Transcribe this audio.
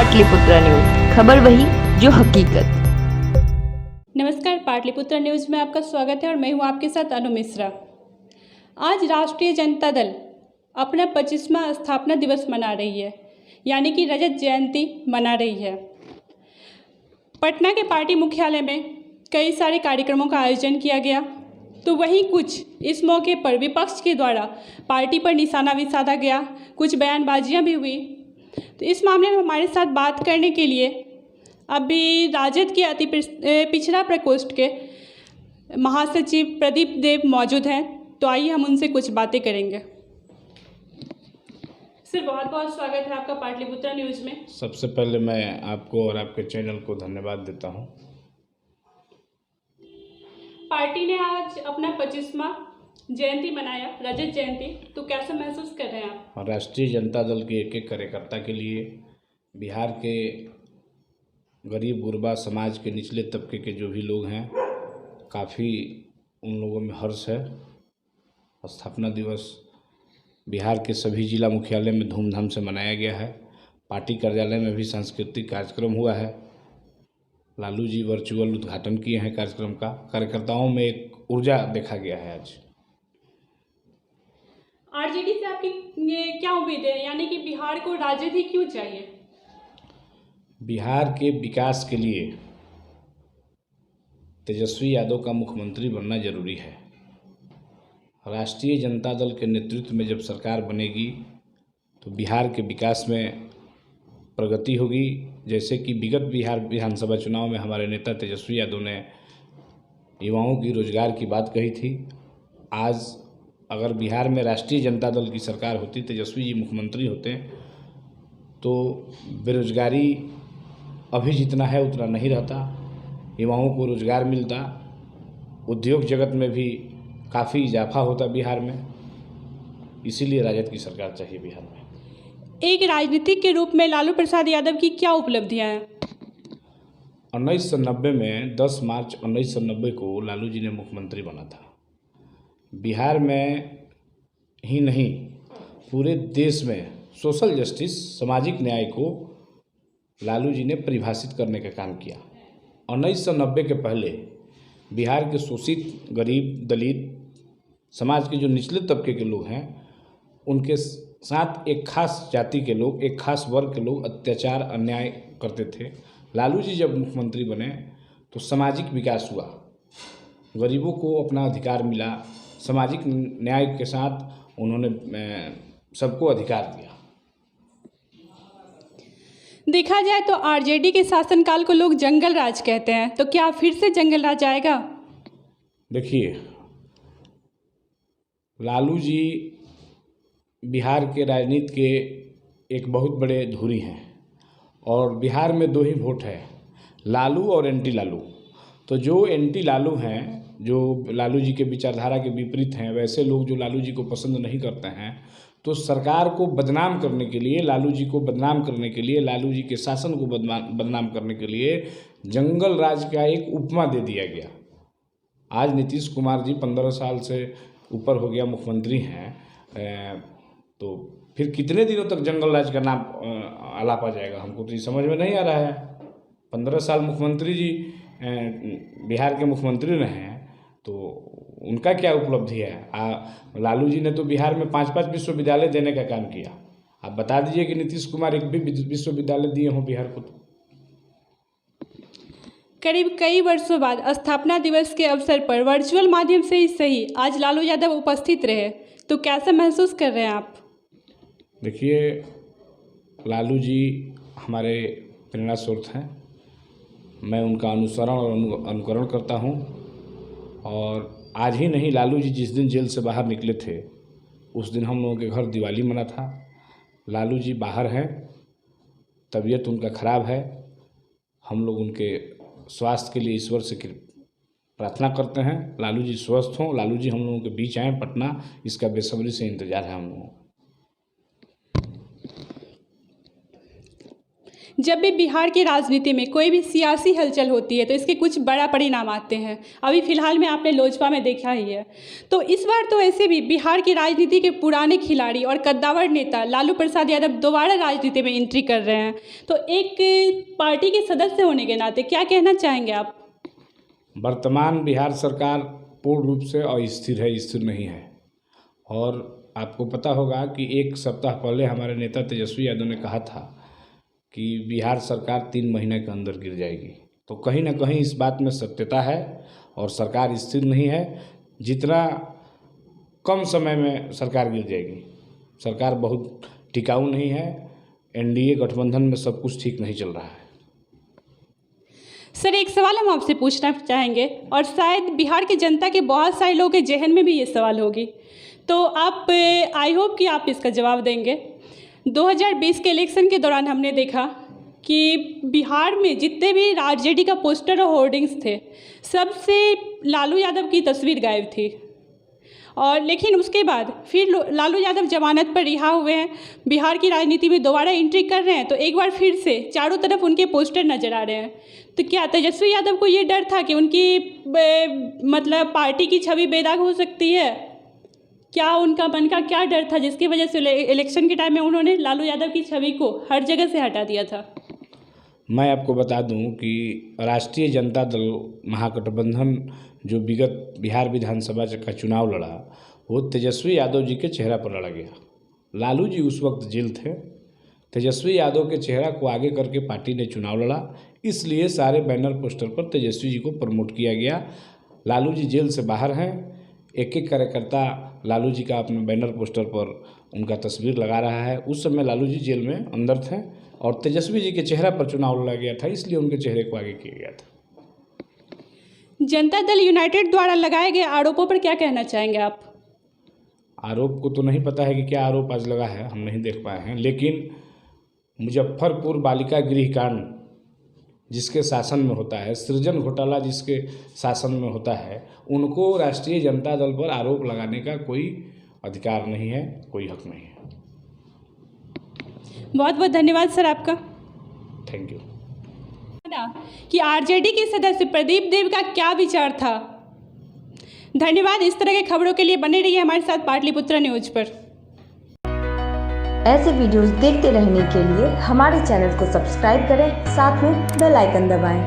Pataliputra news, खबर वही जो हकीकत। नमस्कार, पाटलिपुत्र न्यूज में आपका स्वागत है और मैं हूं आपके साथ अनु मिश्रा। आज राष्ट्रीय जनता दल अपना 25वां स्थापना दिवस मना रही है, यानी कि रजत जयंती मना रही है। पटना के पार्टी मुख्यालय में कई सारे कार्यक्रमों का आयोजन किया गया, तो वहीं कुछ इस मौके पर विपक्ष के द्वारा पार्टी पर निशाना भी साधा गया, कुछ बयानबाजियां भी हुई। तो इस मामले में हमारे साथ बात करने के लिए अभी राजद के अति पिछड़ा प्रकोष्ठ के महासचिव प्रदीप देव मौजूद हैं, तो आइए हम उनसे कुछ बातें करेंगे। सर, बहुत बहुत स्वागत है आपका पाटलिपुत्र न्यूज़ में। सबसे पहले मैं आपको और आपके चैनल को धन्यवाद देता हूं। पार्टी ने आज अपना 25वां जयंती मनाया, रजत जयंती, तो कैसा महसूस कर रहे हैं आप? राष्ट्रीय जनता दल के एक एक कार्यकर्ता के लिए, बिहार के गरीब गुरबा समाज के निचले तबके के जो भी लोग हैं, काफ़ी उन लोगों में हर्ष है। स्थापना दिवस बिहार के सभी जिला मुख्यालय में धूमधाम से मनाया गया है। पार्टी कार्यालय में भी सांस्कृतिक कार्यक्रम हुआ है। लालू जी वर्चुअल उद्घाटन किए हैं कार्यक्रम का। कार्यकर्ताओं में एक ऊर्जा देखा गया है। आज आरजेडी से आपकी क्या उम्मीद है, यानी कि बिहार को राजद ही क्यों चाहिए? बिहार के विकास के लिए तेजस्वी यादव का मुख्यमंत्री बनना जरूरी है। राष्ट्रीय जनता दल के नेतृत्व में जब सरकार बनेगी तो बिहार के विकास में प्रगति होगी। जैसे कि विगत बिहार विधानसभा चुनाव में हमारे नेता तेजस्वी यादव ने युवाओं की रोजगार की बात कही थी। आज अगर बिहार में राष्ट्रीय जनता दल की सरकार होती, तेजस्वी जी मुख्यमंत्री होते, तो बेरोजगारी अभी जितना है उतना नहीं रहता, युवाओं को रोजगार मिलता, उद्योग जगत में भी काफ़ी इजाफा होता बिहार में। इसीलिए राजद की सरकार चाहिए बिहार में। एक राजनीतिक के रूप में लालू प्रसाद यादव की क्या उपलब्धियां हैं? 1990 में 10 मार्च 1990 को लालू जी ने मुख्यमंत्री बना था। बिहार में ही नहीं, पूरे देश में सोशल जस्टिस, सामाजिक न्याय को लालू जी ने परिभाषित करने का काम किया। 1990 के पहले बिहार के शोषित, गरीब, दलित समाज के जो निचले तबके के लोग हैं, उनके साथ एक खास जाति के लोग, एक खास वर्ग के लोग अत्याचार, अन्याय करते थे। लालू जी जब मुख्यमंत्री बने तो सामाजिक विकास हुआ, गरीबों को अपना अधिकार मिला, सामाजिक न्याय के साथ उन्होंने सबको अधिकार दिया। देखा जाए तो आरजेडी के शासनकाल को लोग जंगल राज कहते हैं, तो क्या फिर से जंगल राज आएगा? देखिए, लालू जी बिहार के राजनीति के एक बहुत बड़े धुरी हैं और बिहार में दो ही वोट है, लालू और एंटी लालू। तो जो एंटी लालू हैं, जो लालू जी के विचारधारा के विपरीत हैं, वैसे लोग जो लालू जी को पसंद नहीं करते हैं, तो सरकार को बदनाम करने के लिए, लालू जी को बदनाम करने के लिए, लालू जी के शासन को बदनाम करने के लिए जंगल राज का एक उपमा दे दिया गया। आज नीतीश कुमार जी 15 साल से ऊपर हो गया मुख्यमंत्री हैं, तो फिर कितने दिनों तक जंगल राज का नाम आलापा जाएगा? हमको तो ये समझ में नहीं आ रहा है। 15 साल मुख्यमंत्री जी बिहार के मुख्यमंत्री रहे हैं, तो उनका क्या उपलब्धि है? लालू जी ने तो बिहार में 5-5 विश्वविद्यालय देने का काम किया। आप बता दीजिए कि नीतीश कुमार एक भी विश्वविद्यालय दिए हों बिहार को? तो करीब कई वर्षों बाद स्थापना दिवस के अवसर पर वर्चुअल माध्यम से ही सही, आज लालू यादव उपस्थित रहे, तो कैसा महसूस कर रहे हैं आप? देखिए, लालू जी हमारे प्रेरणा स्रोत हैं। मैं उनका अनुसरण और अनुकरण करता हूं। और आज ही नहीं, लालू जी जिस दिन जेल से बाहर निकले थे, उस दिन हम लोगों के घर दिवाली मना था। लालू जी बाहर हैं, तबीयत उनका ख़राब है। हम लोग उनके स्वास्थ्य के लिए ईश्वर से प्रार्थना करते हैं, लालू जी स्वस्थ हों, लालू जी हम लोगों के बीच आएँ पटना। इसका बेसब्री से इंतजार है हम लोगों को। जब भी बिहार की राजनीति में कोई भी सियासी हलचल होती है तो इसके कुछ बड़ा परिणाम आते हैं। अभी फ़िलहाल में आपने लोजपा में देखा ही है। तो इस बार तो ऐसे भी बिहार की राजनीति के पुराने खिलाड़ी और कद्दावर नेता लालू प्रसाद यादव दोबारा राजनीति में एंट्री कर रहे हैं। तो एक पार्टी के सदस्य होने के नाते क्या कहना चाहेंगे आप? वर्तमान बिहार सरकार पूर्ण रूप से अस्थिर है, स्थिर नहीं है। और आपको पता होगा कि एक सप्ताह पहले हमारे नेता तेजस्वी यादव ने कहा था कि बिहार सरकार 3 महीने के अंदर गिर जाएगी। तो कहीं ना कहीं इस बात में सत्यता है और सरकार स्थिर नहीं है। जितना कम समय में सरकार गिर जाएगी, सरकार बहुत टिकाऊ नहीं है। एनडीए गठबंधन में सब कुछ ठीक नहीं चल रहा है। सर, एक सवाल हम आपसे पूछना चाहेंगे और शायद बिहार की जनता के बहुत सारे लोगों के जहन में भी ये सवाल होगी, तो आप आई होप कि आप इसका जवाब देंगे। 2020 के इलेक्शन के दौरान हमने देखा कि बिहार में जितने भी आरजेडी का पोस्टर और होर्डिंग्स थे, सबसे लालू यादव की तस्वीर गायब थी। और लेकिन उसके बाद फिर लालू यादव जमानत पर रिहा हुए हैं, बिहार की राजनीति में दोबारा एंट्री कर रहे हैं, तो एक बार फिर से चारों तरफ उनके पोस्टर नज़र आ रहे हैं। तो क्या तेजस्वी यादव को ये डर था कि उनकी मतलब पार्टी की छवि बेदाग हो सकती है? क्या उनका मन का क्या डर था जिसकी वजह से इलेक्शन के टाइम में उन्होंने लालू यादव की छवि को हर जगह से हटा दिया था? मैं आपको बता दूं कि राष्ट्रीय जनता दल महागठबंधन जो विगत बिहार विधानसभा का चुनाव लड़ा, वो तेजस्वी यादव जी के चेहरा पर लड़ा गया। लालू जी उस वक्त जेल थे। तेजस्वी यादव के चेहरा को आगे करके पार्टी ने चुनाव लड़ा, इसलिए सारे बैनर पोस्टर पर तेजस्वी जी को प्रमोट किया गया। लालू जी जेल से बाहर हैं। एक एक कार्यकर्ता लालू जी का अपने बैनर पोस्टर पर उनका तस्वीर लगा रहा है। उस समय लालू जी जेल में अंदर थे और तेजस्वी जी के चेहरा पर चुनाव लड़ा गया था, इसलिए उनके चेहरे को आगे किया गया था। जनता दल यूनाइटेड द्वारा लगाए गए आरोपों पर क्या कहना चाहेंगे आप? आरोप को तो नहीं पता है कि क्या आरोप आज लगा है, हम नहीं देख पाए हैं। लेकिन मुजफ्फरपुर बालिका गृह कांड जिसके शासन में होता है, सृजन घोटाला जिसके शासन में होता है, उनको राष्ट्रीय जनता दल पर आरोप लगाने का कोई अधिकार नहीं है, कोई हक नहीं है। बहुत बहुत धन्यवाद सर आपका। Thank you. कि आरजेडी के सदस्य प्रदीप देव का क्या विचार था? धन्यवाद। इस तरह के खबरों के लिए बने रहिए हमारे साथ पाटलिपुत्र न्यूज पर। ऐसे वीडियोस देखते रहने के लिए हमारे चैनल को सब्सक्राइब करें, साथ में बेल आइकन दबाएं।